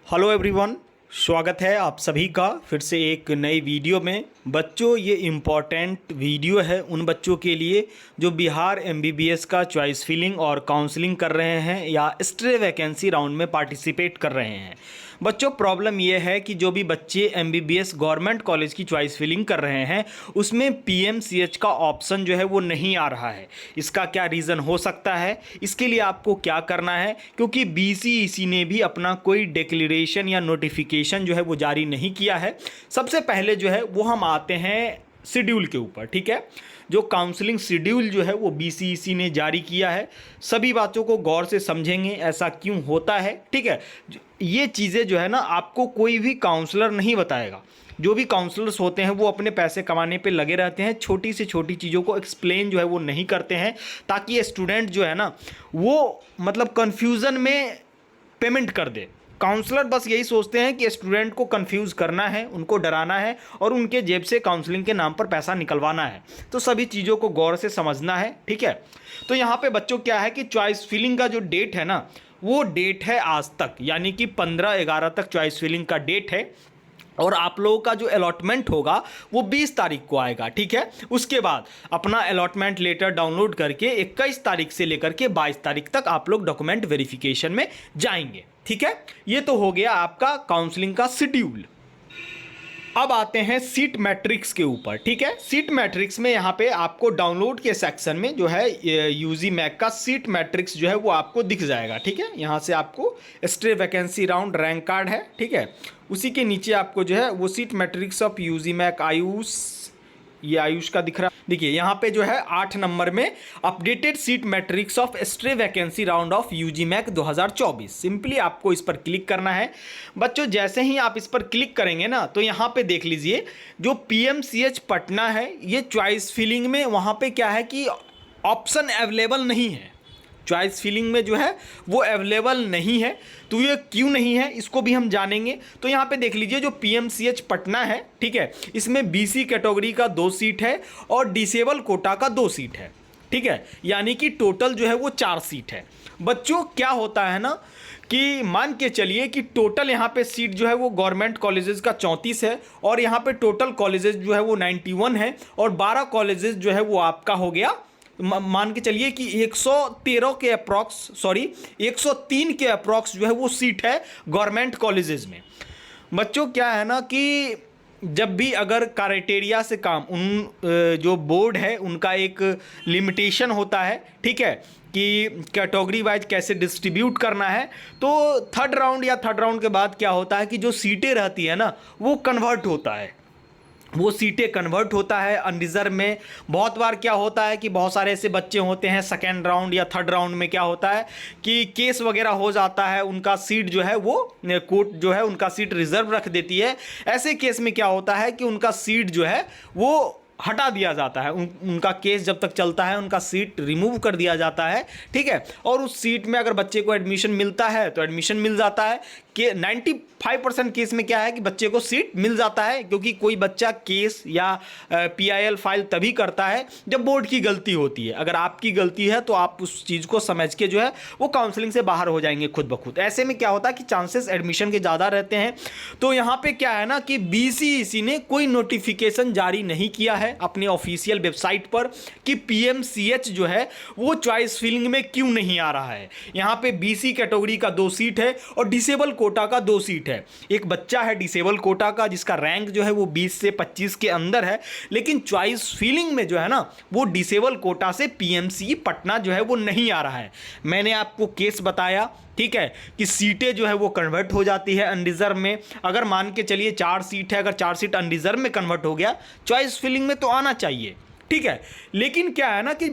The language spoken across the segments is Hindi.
हेलो एवरीवन, स्वागत है आप सभी का फिर से एक नई वीडियो में। बच्चों, ये इम्पॉर्टेंट वीडियो है उन बच्चों के लिए जो बिहार एमबीबीएस का चॉइस फिलिंग और काउंसलिंग कर रहे हैं या स्ट्रे वैकेंसी राउंड में पार्टिसिपेट कर रहे हैं। बच्चों, प्रॉब्लम ये है कि जो भी बच्चे एमबीबीएस गवर्नमेंट कॉलेज की चॉइस फिलिंग कर रहे हैं उसमें पीएमसीएच का ऑप्शन जो है वो नहीं आ रहा है। इसका क्या रीज़न हो सकता है, इसके लिए आपको क्या करना है, क्योंकि बीसीईसी ने भी अपना कोई डिक्लेरेशन या नोटिफिकेशन जो है वो जारी नहीं किया है। सबसे पहले जो है वो हम आते हैं शेड्यूल के ऊपर। ठीक है, जो काउंसलिंग शेड्यूल जो है वो बीसीईसी ने जारी किया है। सभी बातों को गौर से समझेंगे ऐसा क्यों होता है। ठीक है, ये चीज़ें जो है ना आपको कोई भी काउंसलर नहीं बताएगा। जो भी काउंसलर्स होते हैं वो अपने पैसे कमाने पे लगे रहते हैं, छोटी से छोटी चीज़ों को एक्सप्लेन जो है वो नहीं करते हैं, ताकि स्टूडेंट जो है ना वो मतलब कन्फ्यूज़न में पेमेंट कर दे। काउंसलर बस यही सोचते हैं कि स्टूडेंट को कंफ्यूज करना है, उनको डराना है और उनके जेब से काउंसलिंग के नाम पर पैसा निकलवाना है। तो सभी चीज़ों को गौर से समझना है। ठीक है, तो यहाँ पे बच्चों क्या है कि चॉइस फिलिंग का जो डेट है ना वो डेट है आज तक, यानी कि 15/11 तक चॉइस फिलिंग का डेट है और आप लोगों का जो अलॉटमेंट होगा वो 20 तारीख को आएगा। ठीक है, उसके बाद अपना अलॉटमेंट लेटर डाउनलोड करके 21 तारीख से लेकर के 22 तारीख तक आप लोग डॉक्यूमेंट वेरिफिकेशन में जाएंगे। ठीक है, ये तो हो गया आपका काउंसलिंग का शेड्यूल। अब आते हैं सीट मैट्रिक्स के ऊपर। ठीक है, सीट मैट्रिक्स में यहाँ पे आपको डाउनलोड के सेक्शन में जो है यूजी मैक का सीट मैट्रिक्स जो है वो आपको दिख जाएगा। ठीक है, यहाँ से आपको stray vacancy round rank card है। ठीक है, उसी के नीचे आपको जो है वो seat matrix of UG MAC AYUSH, ये आयुष का दिख रहा है। देखिए यहाँ पे जो है 8 नंबर में updated seat matrix of stray vacancy round of UG MAC 2024। Simply आपको इस पर क्लिक करना है। बच्चों, जैसे ही आप इस पर क्लिक करेंगे ना तो यहाँ पे देख लीजिए जो पीएमसीएच पटना है ये चॉइस फिलिंग में वहाँ पे क्या है कि ऑप्शन अवेलेबल नहीं है। चॉइस फिलिंग में जो है वो अवेलेबल नहीं है। तो ये क्यों नहीं है इसको भी हम जानेंगे। तो यहाँ पे देख लीजिए जो पीएमसीएच पटना है, ठीक है, इसमें बीसी कैटेगरी का 2 सीट है और डिसेबल कोटा का 2 सीट है। ठीक है, यानी कि टोटल जो है वो 4 सीट है। बच्चों, क्या होता है ना कि मान के चलिए कि टोटल यहाँ पे सीट जो है वो गवर्नमेंट कॉलेजेस का 34 है और यहाँ पे टोटल कॉलेजेस जो है वो 91 है और 12 कॉलेजेस जो है वो आपका हो गया, मान के चलिए कि 103 के अप्रॉक्स जो है वो सीट है गवर्नमेंट कॉलेजेस में। बच्चों, क्या है ना कि जब भी अगर क्राइटेरिया से काम उन जो बोर्ड है उनका एक लिमिटेशन होता है, ठीक है, कि कैटेगरी वाइज कैसे डिस्ट्रीब्यूट करना है, तो थर्ड राउंड के बाद क्या होता है कि जो सीटें रहती है ना वो कन्वर्ट होता है, वो सीटें कन्वर्ट होता है अनरिजर्व में। बहुत बार क्या होता है कि बहुत सारे ऐसे बच्चे होते हैं सेकेंड राउंड या थर्ड राउंड में क्या होता है कि केस वगैरह हो जाता है, उनका सीट जो है वो कोर्ट जो है उनका सीट रिजर्व रख देती है। ऐसे केस में क्या होता है कि उनका सीट जो है वो हटा दिया जाता है, उनका केस जब तक चलता है उनका सीट रिमूव कर दिया जाता है। ठीक है, और उस सीट में अगर बच्चे को एडमिशन मिलता है तो एडमिशन मिल जाता है कि 95% केस में क्या है कि बच्चे को सीट मिल जाता है, क्योंकि कोई बच्चा केस या पीआईएल फाइल तभी करता है जब बोर्ड की गलती होती है। अगर आपकी गलती है तो आप उस चीज़ को समझ के जो है वो काउंसलिंग से बाहर हो जाएंगे खुद ब खुद। ऐसे में क्या होता है कि चांसेस एडमिशन के ज़्यादा रहते हैं। तो यहाँ पे क्या है ना कि बीसीईसी ने कोई नोटिफिकेशन जारी नहीं किया है अपनी ऑफिशियल वेबसाइट पर कि पीएमसीएच जो है वो चॉइस फिलिंग में क्यों नहीं आ रहा है। यहाँ पे बीसी कैटेगरी का 2 सीट है और डिसेबल कोटा का 2 सीट है। एक बच्चा है डिसेबल कोटा का जिसका रैंक जो है वो 20 से 25 के अंदर है, लेकिन चॉइस फिलिंग में जो है ना वो डिसेबल कोटा से पीएमसी पटना जो है वो नहीं आ रहा है। मैंने आपको केस बताया, ठीक है, कि सीटें जो है वो कन्वर्ट हो जाती है अनरिजर्व में। अगर मान के चलिए 4 सीट है, अगर 4 सीट अनरिजर्व में कन्वर्ट हो गया चॉइस फिलिंग में तो आना चाहिए। ठीक है, लेकिन क्या है ना कि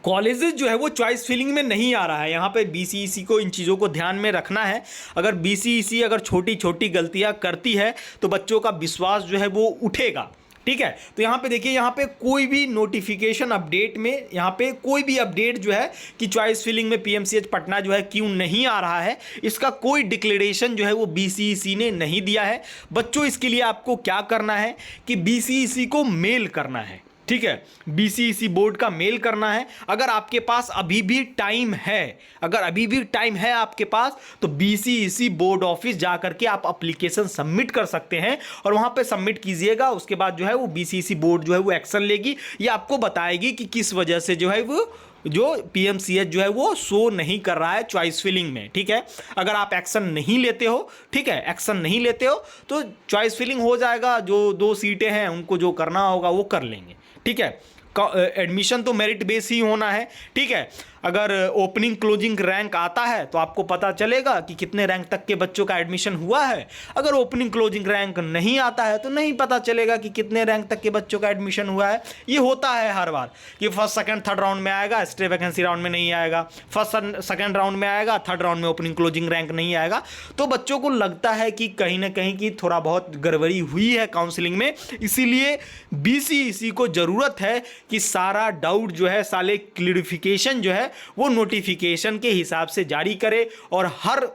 कॉलेजेस जो है वो चॉइस फिलिंग में नहीं आ रहा है। यहाँ पे बीसीईसी को इन चीज़ों को ध्यान में रखना है। अगर बीसीईसी अगर छोटी छोटी गलतियाँ करती है तो बच्चों का विश्वास जो है वो उठेगा। ठीक है, तो यहाँ पे देखिए, यहाँ पे कोई भी नोटिफिकेशन अपडेट में यहाँ पे कोई भी अपडेट जो है कि चॉइस फिलिंग में पीएमसीएच पटना जो है क्यों नहीं आ रहा है, इसका कोई डिक्लेरेशन जो है वो बीसीईसी ने नहीं दिया है। बच्चों, इसके लिए आपको क्या करना है कि बीसीईसी को मेल करना है। ठीक है, BCEC बोर्ड का मेल करना है। अगर आपके पास अभी भी टाइम है, अगर अभी भी टाइम है आपके पास, तो BCEC बोर्ड ऑफिस जा करके आप एप्लीकेशन सबमिट कर सकते हैं और वहां पे सबमिट कीजिएगा। उसके बाद जो है वो BCEC बोर्ड जो है वो एक्शन लेगी, या आपको बताएगी कि किस वजह से जो है वो जो PMCH जो है वो शो नहीं कर रहा है चॉइस फिलिंग में। ठीक है, अगर आप एक्शन नहीं लेते हो, ठीक है, एक्शन नहीं लेते हो तो चॉइस फिलिंग हो जाएगा। जो 2 सीटें हैं उनको जो करना होगा वो कर लेंगे। ठीक है, एडमिशन तो मेरिट बेस ही होना है। ठीक है, अगर ओपनिंग क्लोजिंग रैंक आता है तो आपको पता चलेगा कि कितने रैंक तक के बच्चों का एडमिशन हुआ है। अगर ओपनिंग क्लोजिंग रैंक नहीं आता है तो नहीं पता चलेगा कि कितने रैंक तक के बच्चों का एडमिशन हुआ है। ये होता है हर बार कि फर्स्ट सेकंड थर्ड राउंड में आएगा, स्टे वैकेंसी राउंड में नहीं आएगा, फर्स्ट सेकंड राउंड में आएगा, थर्ड राउंड में ओपनिंग क्लोजिंग रैंक नहीं आएगा। तो बच्चों को लगता है कि कहीं ना कहीं की थोड़ा बहुत गड़बड़ी हुई है काउंसलिंग में, इसीलिए BCEC को जरूरत है कि सारा डाउट जो है, साले क्लियरिफिकेशन जो है वो नोटिफिकेशन के हिसाब से जारी करे। और हर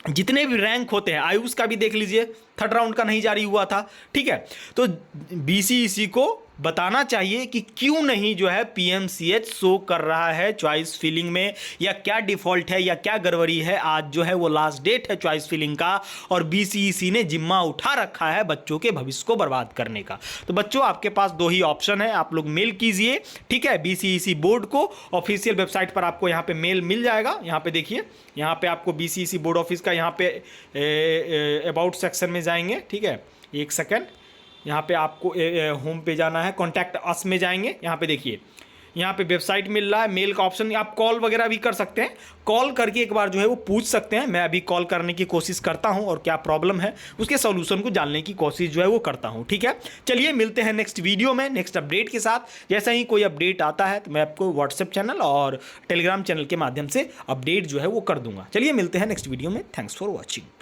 जितने भी रैंक होते हैं, आयुष का भी देख लीजिए, थर्ड राउंड का नहीं जारी हुआ था। ठीक है, तो BCEC को बताना चाहिए कि क्यों नहीं जो है PMCH शो कर रहा है चॉइस फिलिंग में, या क्या डिफॉल्ट है या क्या गड़बड़ी है। आज जो है वो लास्ट डेट है चॉइस फिलिंग का और BCEC ने जिम्मा उठा रखा है बच्चों के भविष्य को बर्बाद करने का। तो बच्चों आपके पास 2 ही ऑप्शन है, आप लोग मेल कीजिए। ठीक है, BCEC बोर्ड को ऑफिशियल वेबसाइट पर आपको यहाँ पे मेल मिल जाएगा। यहाँ पे देखिए, यहाँ पे आपको BCEC बोर्ड ऑफिस का यहाँ पे अबाउट सेक्शन में जाएंगे। ठीक है, एक सेकेंड, यहाँ पे आपको होम पे जाना है, कॉन्टैक्ट अस में जाएंगे। यहाँ पे देखिए, यहाँ पे वेबसाइट मिल रहा है, मेल का ऑप्शन, आप कॉल वगैरह भी कर सकते हैं। कॉल करके एक बार जो है वो पूछ सकते हैं। मैं अभी कॉल करने की कोशिश करता हूँ और क्या प्रॉब्लम है उसके सॉल्यूशन को जानने की कोशिश जो है वो करता हूँ। ठीक है, चलिए मिलते हैं नेक्स्ट वीडियो में नेक्स्ट अपडेट के साथ। जैसा ही कोई अपडेट आता है तो मैं आपको व्हाट्सएप चैनल और टेलीग्राम चैनल के माध्यम से अपडेट जो है वो कर दूंगा। चलिए मिलते हैं नेक्स्ट वीडियो में। Thanks for watching.